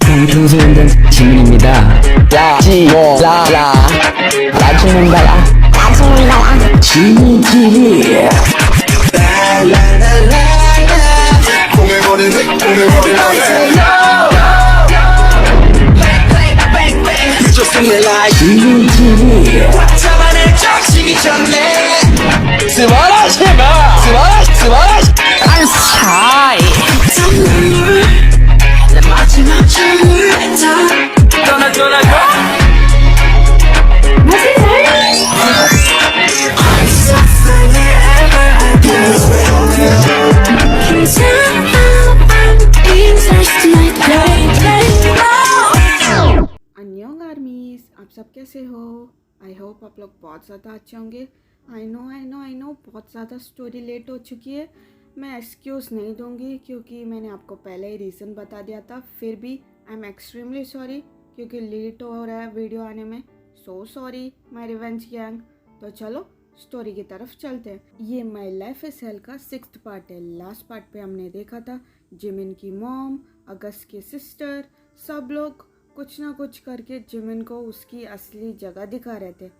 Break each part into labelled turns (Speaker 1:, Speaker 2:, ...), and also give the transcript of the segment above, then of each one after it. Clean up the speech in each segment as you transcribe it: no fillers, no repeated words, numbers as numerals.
Speaker 1: 방탄소년단 지민입니다. 라지라라 라지문달라 지민 TV. 지민 TV.
Speaker 2: अन्योंग आर्मीज, आप सब कैसे हो? आई होप आप लोग बहुत ज़्यादा अच्छे होंगे। आई नो बहुत ज़्यादा स्टोरी लेट हो चुकी है। मैं एक्सक्यूज़ नहीं दूंगी क्योंकि मैंने आपको पहले ही रीज़न बता दिया था। फिर भी आई एम एक्सट्रीमली सॉरी क्योंकि लेट हो रहा है वीडियो आने में। So sorry my revenge gang. तो चलो स्टोरी की तरफ चलते हैं। ये माय लाइफ इज हेल का 6th पार्ट है। लास्ट पार्ट पे हमने देखा था जिमिन की मॉम, अगस्त की सिस्टर, सब लोग कुछ ना कुछ करके जिमिन को उसकी असली जगह दिखा रहे थे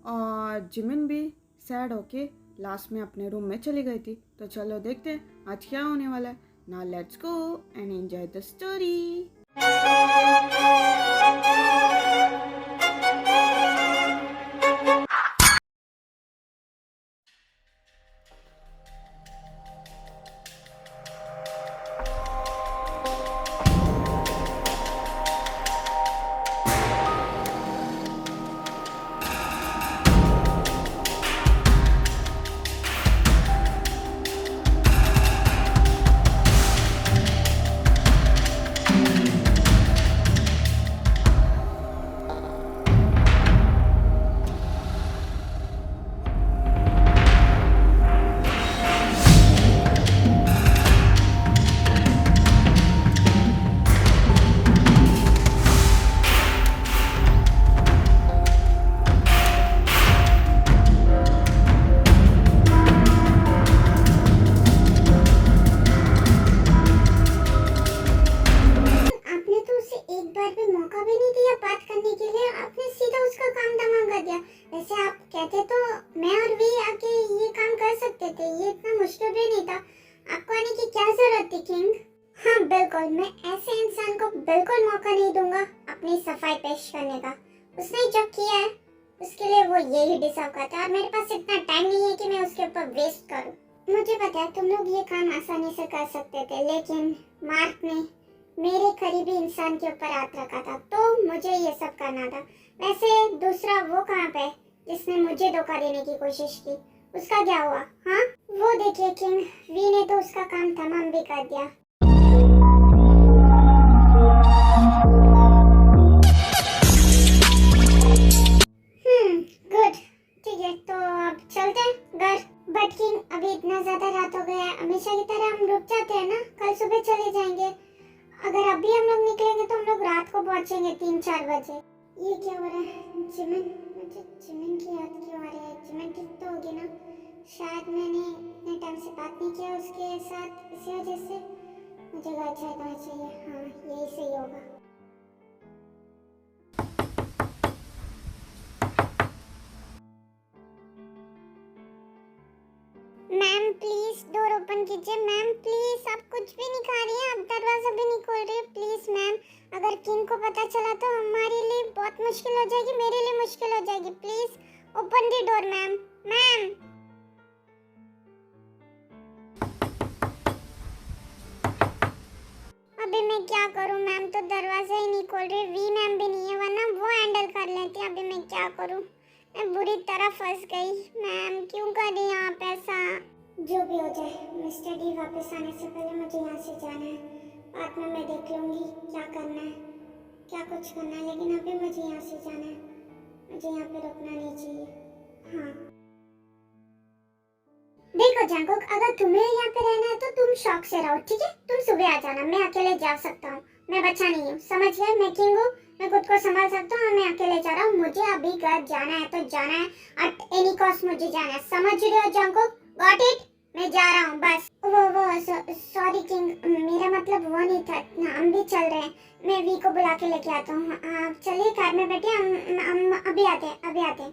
Speaker 2: और जिमिन भी सैड होके लास्ट में अपने रूम में चली गई थी। तो चलो देखते हैं आज क्या होने वाला है। Now let's go and enjoy the story.
Speaker 3: वैसे आप कहते तो मैं और वी आके ये काम कर सकते थे। ये इतना मुश्किल भी नहीं था। आपको आने की क्या जरूरत थी किंग? हाँ बिल्कुल, मैं ऐसे इंसान को बिल्कुल मौका नहीं दूंगा अपनी सफाई पेश करने का। उसने जो किया है उसके लिए वो यही डिजर्व करता है और मेरे पास इतना टाइम नहीं है कि मैं उसके ऊपर वेस्ट करूँ। मुझे पता है तुम लोग ये काम आसानी से कर सकते थे, लेकिन मार्क ने मेरे करीबी इंसान के ऊपर हाथ रखा था तो मुझे ये सब करना था। वैसे दूसरा वो कहाँ पे जिसने मुझे धोखा देने की कोशिश की, उसका क्या हुआ? हाँ वो देखिए किंग, वी ने तो उसका काम तमाम भी कर दिया। गुड, ठीक है तो अब चलते हैं घर। बट किंग अभी इतना ज्यादा रात हो गया है, हमेशा की तरह हम रुक जाते हैं ना, कल सुबह चले जाएंगे। अगर अभी हम लोग निकलेंगे तो हम लोग रात को पहुंचेंगे 3-4 बजे। ये क्या हो रहा है? जिमिन, मुझे जिमिन की याद क्यों आ रही है? जिमिन ठीक तो होगी ना? शायद मैंने इतने टाइम से बात नहीं किया उसके साथ, इसी वजह से मुझे घर जाना चाहिए। हाँ यही सही होगा। मैम प्लीज डोर ओपन कीजिए। मैम प्लीज, आप कुछ भी नहीं खा रही हैं, आप दरवाजा भी नहीं खोल रही। प्लीज मैम, अगर किंग को पता चला तो हमारे लिए बहुत मुश्किल हो जाएगी, मेरे लिए मुश्किल हो जाएगी। Please open the door ma'am. Ma'am अभी मैं क्या करूं? मैम तो दरवाजा ही नहीं खोल रही। वी मैम भी नहीं है, वरना वो हैंडल कर लेती। अभी मैं क्या करूं? मैं बुरी तरह फंस गई। मैम क्यों कर रही हैं आप ऐसा? जो भी हो जाए, मिस्टर डी वापस आने से पहले मुझे यहाँ से जाना है। बाद में मैं देख लूँगी क्या करना है, क्या कुछ करना है, लेकिन अभी मुझे यहाँ से जाना है। मुझे यहाँ पे रुकना नहीं चाहिए। हाँ देखो जंगकुक, अगर तुम्हें यहाँ पे रहना है तो तुम शौक से रहो, ठीक है? तुम सुबह आ जाना, मैं अकेले जा सकता हूँ। मैं बच्चा नहीं हूँ, समझ गए? मैं किंग हूँ, मैं खुद को संभाल सकता हूँ। मैं अकेले जा रहा हूँ, मुझे अभी घर जाना है तो जाना है, एट एनी कॉस्ट मुझे जाना है। समझ रहे हो जंगकुक? Got it? मैं जा रहा हूँ बस। वो सॉरी किंग, मेरा मतलब वो नहीं था। हम भी चल रहे हैं, मैं वी को बुला के लेके आता हूँ। आप चलिए कार में बैठिए, हम अभी आते हैं।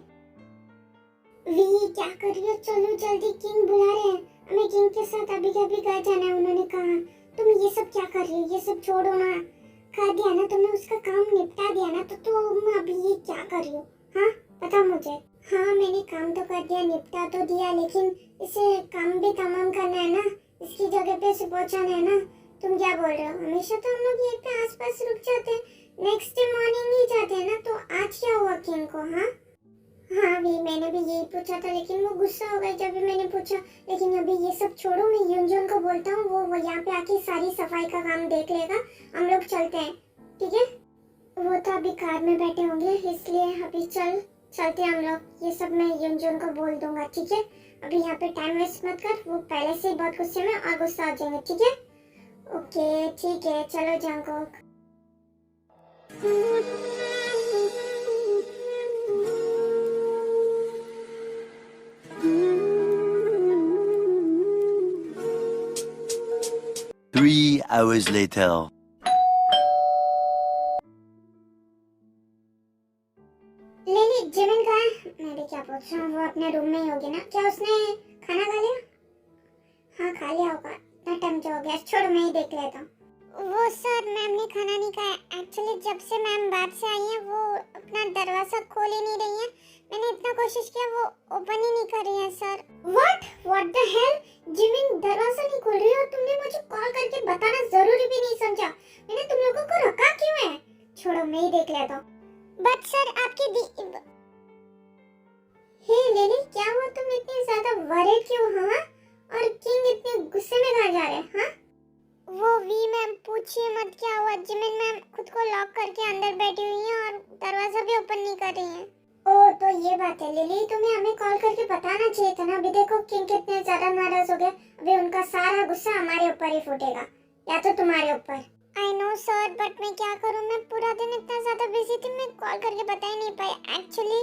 Speaker 3: वी क्या कर रही हो? चलो जल्दी, किंग बुला रहे हैं हमें। किंग के साथ अभी के अभी घर जाना है। उन्होंने कहा तुम ये सब क्या कर रही हो? ये सब छोड़ो ना। कर दिया ना तुमने, उसका काम निपटा दिया ना, तो तुम अभी ये क्या कर रही हो? हाँ बताओ मुझे। हाँ मैंने काम तो कर दिया, निपटा तो दिया, लेकिन इसे काम भी तमाम करना है ना, इसकी जगह पे इसे पहुंचाना है ना। तुम क्या बोल रहे हो? हमेशा तो हम लोग यहीं पे आसपास रुक जाते हैं, नेक्स्ट डे मॉर्निंग ही जाते हैं ना। तो आज क्या हुआ किंग को? हाँ भी मैंने भी यही पूछा था, लेकिन वो गुस्सा हो गई जब भी मैंने पूछा। लेकिन अभी ये सब छोड़ो, मैं युनजुन को बोलता हूँ, वो यहाँ पे आके सारी सफाई का काम देख लेगा। हम लोग चलते हैं, ठीक है? वो तो अभी कार में बैठे होंगे, इसलिए अभी चलते हैं हम लोग। ये सब मैं युनजुन को बोल दूंगा, ठीक है? अभी यहाँ पे टाइम वेस्ट मत कर, वो पहले से ही बहुत गुस्से में और गुस्सा हो जाएंगे, ठीक है? ओके ठीक है, चलो जंगकोक।
Speaker 4: Three hours later.
Speaker 3: Lily, Jimin कहाँ है? मैं भी क्या पूछ रहा हूँ, वो अपने रूम में ही होगी ना? क्या उसने खाना खा लिया? हाँ खा लिया होगा, इतना टाइम जो हो गया। छोड़ो मैं ही देख लेता हूँ। वो सर, मैम ने खाना नहीं खाया। एक्चुअली जब से मैम बाहर से आई है, वो अपना दरवाजा खोल ही नहीं रही है। मैंने इतना कोशिश किया, वो ओपन ही नहीं कर रही है sir. What the hell? Jimin दरवाजा नहीं खोल रही है और तुमने मुझे कॉल करके बताना जरूरी भी नहीं समझा? मैंने तुम लोगों को रखा क्यों है? छोड़ो मैं ही देख लेता हूँ। बट सर आपकी हे लिली, क्या हुआ? तुम इतनी ज्यादा वरीड क्यों? हाँ, और किंग इतने गुस्से में कहाँ जा रहे हैं? हाँ वो वी मैम, पूछिए मत क्या हुआ। जिमिन मैम खुद को लॉक करके अंदर बैठी हुई हैं और दरवाजा भी ओपन नहीं कर रही हैं। ओह तो ये बात है लिली, तुम्हें हमें कॉल करके बताना चाहिए था ना। अभी देखो किंग कितने ज्यादा नाराज हो गए। अभी उनका सारा गुस्सा हमारे ऊपर ही फूटेगा, या तो तुम्हारे ऊपर। आई नो सर, बट मैं क्या करूं? मैं पूरा दिन इतना ज्यादा बिजी थी, मैं कॉल करके बता ही नहीं पाई। एक्चुअली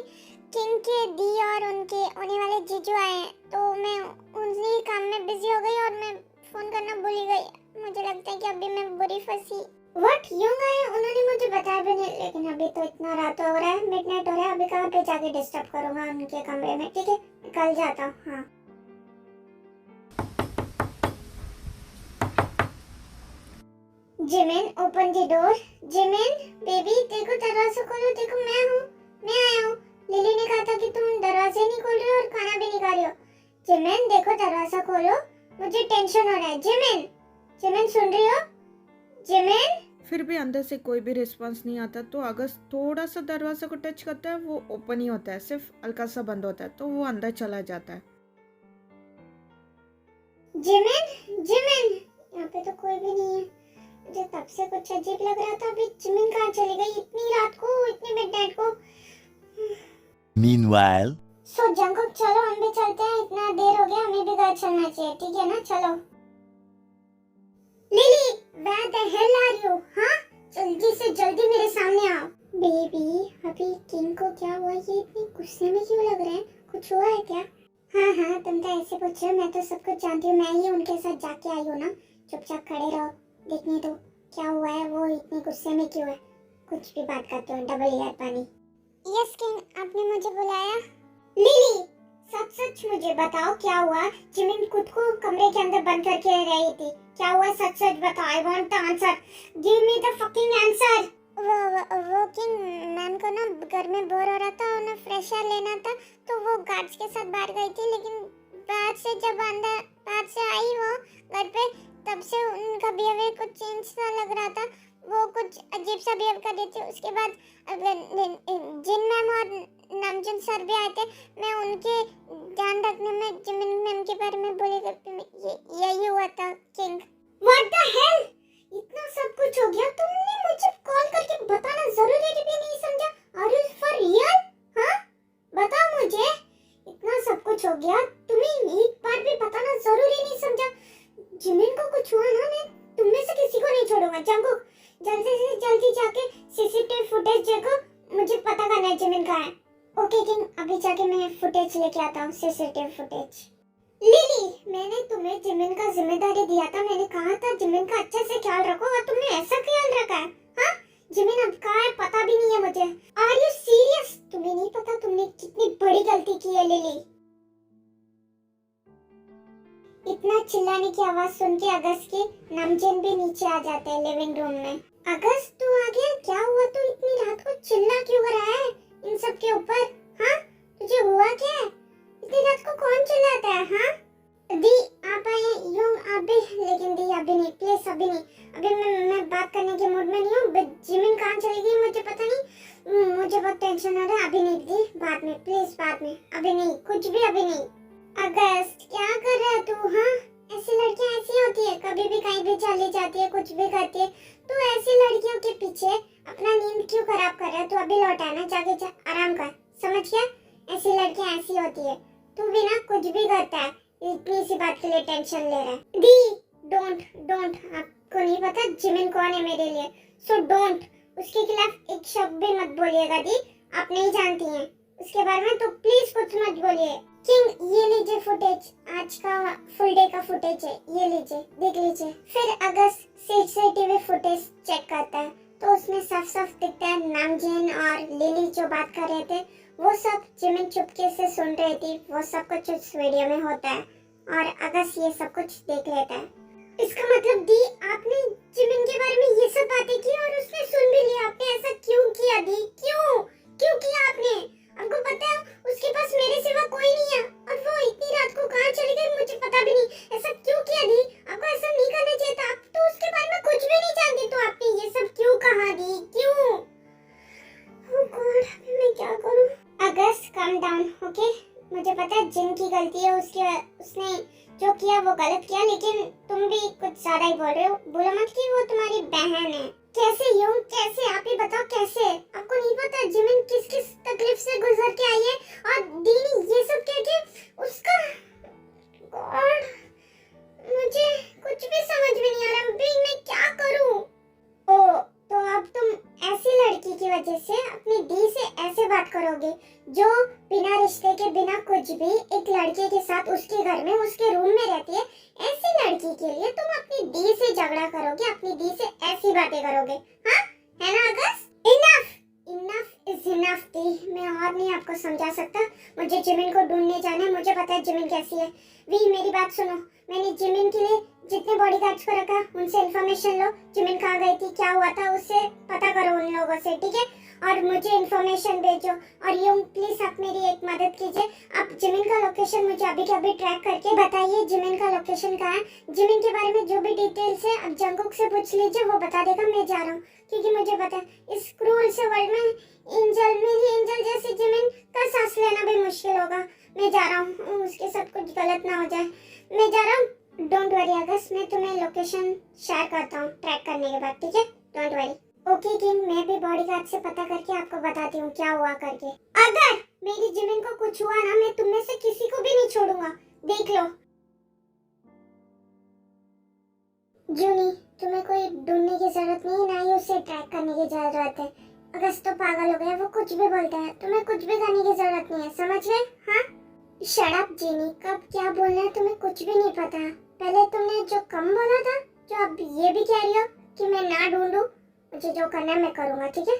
Speaker 3: किंग के दी और उनके होने वाले जीजू आए हैं, तो मैं उन्हीं काम में बिजी हो गई और मैं फोन करना भूल ही गई। मुझे लगता है कि अभी मैं बुरी फंसी। व्हाट, यूं गए? उन्होंने मुझे बताया भी नहीं। लेकिन अभी तो इतना रात हो रहा है, मिडनाइट हो रहा है, अभी कहाँ पे जाके डिस्टर्ब करूंगा उनके कमरे में। ठीक है, कल जाता हूँ। हाँ Jimin, open the door. Jimin baby, देखो दरवाजा खोलो। देखो मैं आया हूँ। लिली ने कहा था कि तुम दरवाजे नहीं खोल रहे हो और खाना भी नहीं खा रहे हो। जिमिन देखो दरवाजा खोलो, मुझे टेंशन हो रहा है। जिमिन सुन रही हो? जिमिन।
Speaker 2: फिर भी अंदर से कोई भी रिस्पांस नहीं आता, तो अगर थोड़ा सा दरवाजा को टच करता है वो ओपन ही होता है, सिर्फ हल्का सा बंद होता है, तो वो अंदर चला जाता है।
Speaker 3: जिमिन यहाँ पे तो कोई भी नहीं है। मुझे तब से कुछ अजीब लग रहा था। अभी जिमिन कहाँ चली गई इतनी रात को, इतनी मिडनाइट को?
Speaker 4: Meanwhile.
Speaker 3: सो जंगकुक चलो हम भी चलते हैं, इतना देर हो गया, हमें भी घर चलना चाहिए, ठीक है ना? चलो। Lily, where the hell are you? हाँ, जल्दी से जल्दी मेरे सामने आओ। बेबी, अभी किंग को क्या हुआ? ये इतने गुस्से में क्यों लग रहे हैं? कुछ हुआ है क्या? हाँ तुम तो ऐसे पूछ रहे हो, मैं तो सब कुछ जानती हूँ। मैं ही उनके साथ जाके आई हूँ ना। चुपचाप खड़े रहो, देखने दो क्या हुआ है। वो इतने गुस्से में क्यों है? कुछ भी बात करते हो, डबल यार पानी। यस किंग, आपने मुझे बुलाया? लिली, सच मुझे बताओ क्या हुआ? जिमिन खुद को कमरे के अंदर बंद करके रही थी, क्या हुआ? सच बताओ। I want the answer, give me the fucking answer. वो किंग, मैम को ना घर में बोर हो रहा था, उन्हें फ्रेश एयर लेना था, तो वो गार्ड्स के साथ बाहर गई थी। लेकिन बाहर से जब बाहर से आई वो घर पे, तब से उनका बिहेवियर कुछ चेंज सा लग रहा था। वो कुछ अजीब सा बिहेव कर रही थी। उसके बाद जिन मैम और नामजुन सर भी आए थे। मैं उनके ध्यान रखने में जिमिन मैम के बारे में बोली, यही हुआ था किंग। व्हाट द हेल, इतना सब कुछ हो गया, तुमने मुझे कॉल करके बताना जरूरी भी नहीं समझा? Are you for real? हाँ बताओ मुझे, इतना सब कुछ हो गया, तुम्हें एक बार भी बताना जरूरी नहीं समझा? जिमिन को कुछ हुआ ना, मैं तुम में से किसी को नहीं छोड़ूंगा। जंगकुक, जल्दी से जल्दी जाके सीसीटीवी फुटेज देखो, मुझे पता करना है जिमिन कहाँ है। ओके किंग, अभी जाके मैं फुटेज लेके आता हूँ, सीसीटीवी फुटेज। लिली, मैंने तुम्हें जिमिन का जिम्मेदारी दिया था। मैंने कहा था जिमिन का अच्छे से ख्याल रखो और तुमने ऐसा ख्याल रखा है। हाँ, जिमिन अब कहाँ है पता भी नहीं है मुझे। Are you serious? तुम्हें नहीं पता तुमने कितनी बड़ी गलती की है लिली। इतना चिल्लाने की आवाज सुन के अगस्त के नमजन भी नीचे आ जाते हैं लिविंग रूम में। अगस्त तू आ गया? क्या हुआ? तू इतनी रात को चिल्ला क्यों रहा है इन सब के ऊपर? हाँ, तुझे हुआ क्या है? इतनी रात को कौन चिल्लाता है? हाँ दी, आप आए यूं? आप भी? लेकिन दी अभी नहीं, प्लीज अभी नहीं। अभी मैं बात करने के मूड में नहीं हूँ। जिमिन कहाँ चली गई मुझे पता नहीं। मुझे बहुत टेंशन हो रहा है। अभी नहीं दी, बाद में प्लीज, बाद में, अभी नहीं, कुछ भी अभी नहीं। अगस्त क्या कर रहा है तू? हाँ, ऐसी लड़कियां ऐसी होती है, कभी भी कहीं भी चली जाती है, कुछ भी करती है। तू ऐसी लड़कियों के पीछे अपना नींद क्यों खराब कर रहा है? तू अभी लौटा ना, जाके आराम कर, समझ गया? ऐसी लड़कियां ऐसी होती है। तू भी ना कुछ भी करता है, इतनी सी बात के लिए टेंशन ले रहा है। दी डोंट, आपको नहीं पता जिमिन कौन है मेरे लिए, सो डोंट, उसके खिलाफ एक शब्द भी मत बोलिएगा दी। आप नहीं जानती हैं उसके बारे में, तो प्लीज कुछ मत बोलिए। किंग ये लीजिए फुटेज, आज का फुल डे का फुटेज है, ये लीजिए, देख लीजिए। फिर अगस्त सीसीटीवी फुटेज चेक करता है तो उसमें साफ साफ दिखता है नामजीन और लिली जो बात कर रहे थे वो सब जिमिन चुपके से सुन रही थी। वो सब कुछ उस वीडियो में होता है और अगस्त ये सब कुछ देख लेता है। इसका मतलब दी, आपने जिमिन के बारे में ये सब बातें की और उसने सुन भी लिया। आपने ऐसा क्यों किया दी? क्यों किया आपने? आपको पता है उसके पास मेरे सिवा कोई नहीं है और वो इतनी रात को कहाँ चली गई मुझे पता भी नहीं। ऐसा क्यों किया दी? आपको ऐसा नहीं करना चाहिए था। आप तो उसके बारे में कुछ भी नहीं जानती, तो आपने ये सब क्यों कहा दी? क्यों? ओह गॉड, मैं क्या करूं? अगस्त काम डाउन, ओके? मुझे पता है जिन की गलती है, उसने जो किया वो गलत किया, लेकिन तुम भी कुछ ज्यादा ही बोल रहे हो। बोलो मत कि वो तुम्हारी बहन है। कैसे यूं? कैसे? आप ही बताओ कैसे? आपको नहीं पता जिमिन किस किस तकलीफ से गुजर के आई है और दीनी ये सब कह के उसका, गॉड मुझे कुछ भी समझ में नहीं आ रहा। अभी मैं क्या करूं? ओ तो अब तुम ऐसी लड़की की वजह से अपनी दी से ऐसे बात करोगे जो बिना रिश्ते के, बिना कुछ भी एक लड़के के साथ उसके घर में, उसके रूम में रहती है। ऐसी लड़की के लिए तुम अपनी दी से झगड़ा करोगे, अपनी दी से ऐसी बातें करोगे? हाँ, है ना अगस्त? इनफ इज इनफ दी, मैं और नहीं आपको समझा सकता। मुझे जिमिन को ढूंढने जाना है, मुझे पता है जिमिन कैसी है। वी मेरी बात सुनो, मैंने जिमिन के लिए जितने बॉडीगार्ड्स को रखा उनसे इन्फॉर्मेशन लो, जिमिन कहाँ गई थी, क्या हुआ था, उससे पता करो उन लोगों से, ठीक है? और मुझे इन्फॉर्मेशन भेजो। और यूं प्लीज आप मेरी एक मदद कीजिए, आप जिमिन का लोकेशन मुझे अभी के अभी ट्रैक करके बताइए जिमिन का लोकेशन कहाँ है। जिमिन के बारे में जो भी डिटेल्स है आप जंगकुक से पूछ लीजिए, वो बता देगा। मैं जा रहा हूँ क्योंकि मुझे पता है इस क्रूर से वर्ल्ड में मेरी एंजल जैसी जिमिन का सांस लेना भी मुश्किल होगा। मैं जा रहा हूँ, उसके साथ कुछ गलत ना हो जाए। मैं जा रहा हूँ। डोंट वरी अगस्त, मैं तुम्हें लोकेशन शेयर करता हूँ ट्रैक करने के बाद, ठीक है? Don't worry. ओके किंग, मैं भी बॉडीगार्ड से पता करके आपको बताती हूँ क्या हुआ करके। अगर मेरी जिमिन को कुछ हुआ ना, मैं तुम में से किसी को भी नहीं छोड़ूंगा, देख लो। जूनी, तुम्हें कोई ढूंढने की जरूरत नहीं, ना ही उसे ट्रैक करने की जरूरत है। अगस्त तो पागल हो गया, वो कुछ भी बोलता है। तुम्हें कुछ भी करने की जरूरत नहीं है, समझ गए? हाँ, शट अप जीनी, कब क्या बोलना है तुम्हें कुछ भी नहीं पता। पहले तुमने जो कम बोला था, जो अब ये भी कह रही हो कि मैं ना ढूंढूं। मुझे जो करना है मैं करूंगा, ठीक है?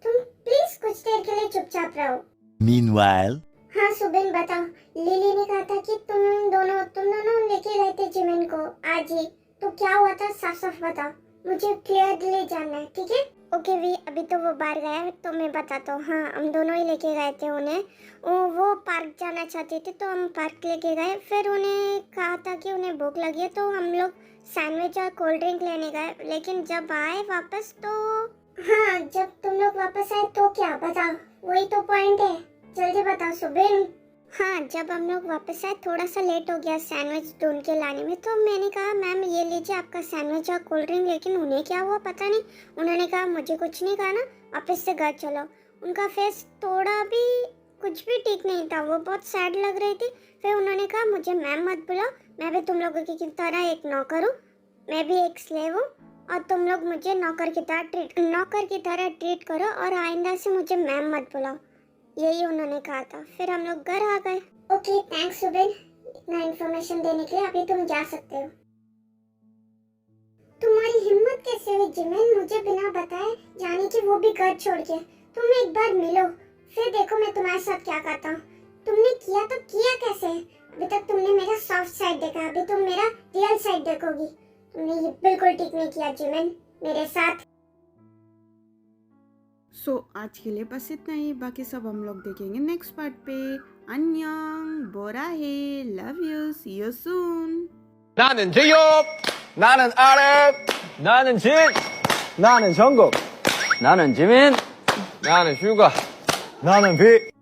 Speaker 3: तुम प्लीज कुछ देर के लिए चुपचाप रहो।
Speaker 4: Meanwhile,
Speaker 3: हाँ सुबिन बताओ, लिली ने कहा था कि तुम दोनों लेके गए थे जिमिन को आज ही, तो क्या हुआ था? साफ साफ बताओ, मुझे क्लियरली जानना है, ठीक है? ओके वी, अभी तो वो बाहर गया है तो मैं बताता हूँ। हाँ, हम दोनों ही लेके गए थे उन्हें। वो पार्क जाना चाहते थे तो हम पार्क लेके गए। फिर उन्हें कहा था कि उन्हें भूख लगी है तो हम लोग सैंडविच और कोल्ड ड्रिंक लेने गए। लेकिन जब आए वापस तो, हाँ जब तुम लोग वापस आए तो क्या, बताओ, वही तो पॉइंट है, जल्दी बताओ सुबिन। हाँ, जब हम लोग वापस आए थोड़ा सा लेट हो गया सैंडविच ढूंढ के लाने में, तो मैंने कहा मैम ये लीजिए आपका सैंडविच और कोल्ड ड्रिंक। लेकिन उन्हें क्या हुआ पता नहीं, उन्होंने कहा मुझे कुछ नहीं खाना, वापस से घर चलो। उनका फेस थोड़ा भी कुछ भी ठीक नहीं था, वो बहुत सैड लग रही थी। फिर उन्होंने कहा मुझे मैम मत बुलाओ, मैं भी तुम लोगों की तरह एक नौकर हूँ, मैं भी एक स्लेव हूँ और तुम लोग मुझे नौकर की तरह ट्रीट करो और आइंदा से मुझे मैम मत बुलाओ, यही उन्होंने कहा था। फिर हम लोग घर आ गए। ओके थैंक्स सुबिन, इतना इन्फॉर्मेशन देने के लिए अभी तुम जा सकते हो। तुम्हारी हिम्मत कैसे हुई जिमिन मुझे बिना बताए जाने की, वो भी घर छोड़ के। तुम एक बार मिलो, फिर देखो मैं तुम्हारे साथ क्या करता हूँ। तुमने किया तो किया कैसे? अभी तक तुमने मेरा सॉफ्ट साइड देखा, अभी तुम मेरा रियल साइड देखोगी। तुमने ये बिल्कुल ठीक नहीं किया जिमिन मेरे साथ।
Speaker 2: सो आज के लिए बस इतना ही, बाकी सब हम लोग देखेंगे नेक्स्ट पार्ट पे। अन्यंग, बोराहे, love you, see you soon.
Speaker 5: 나는 제이홉, 나는 아랩, 나는 진, 나는 정국,
Speaker 1: 나는 지민.
Speaker 5: 나는 휴가, 나는 비.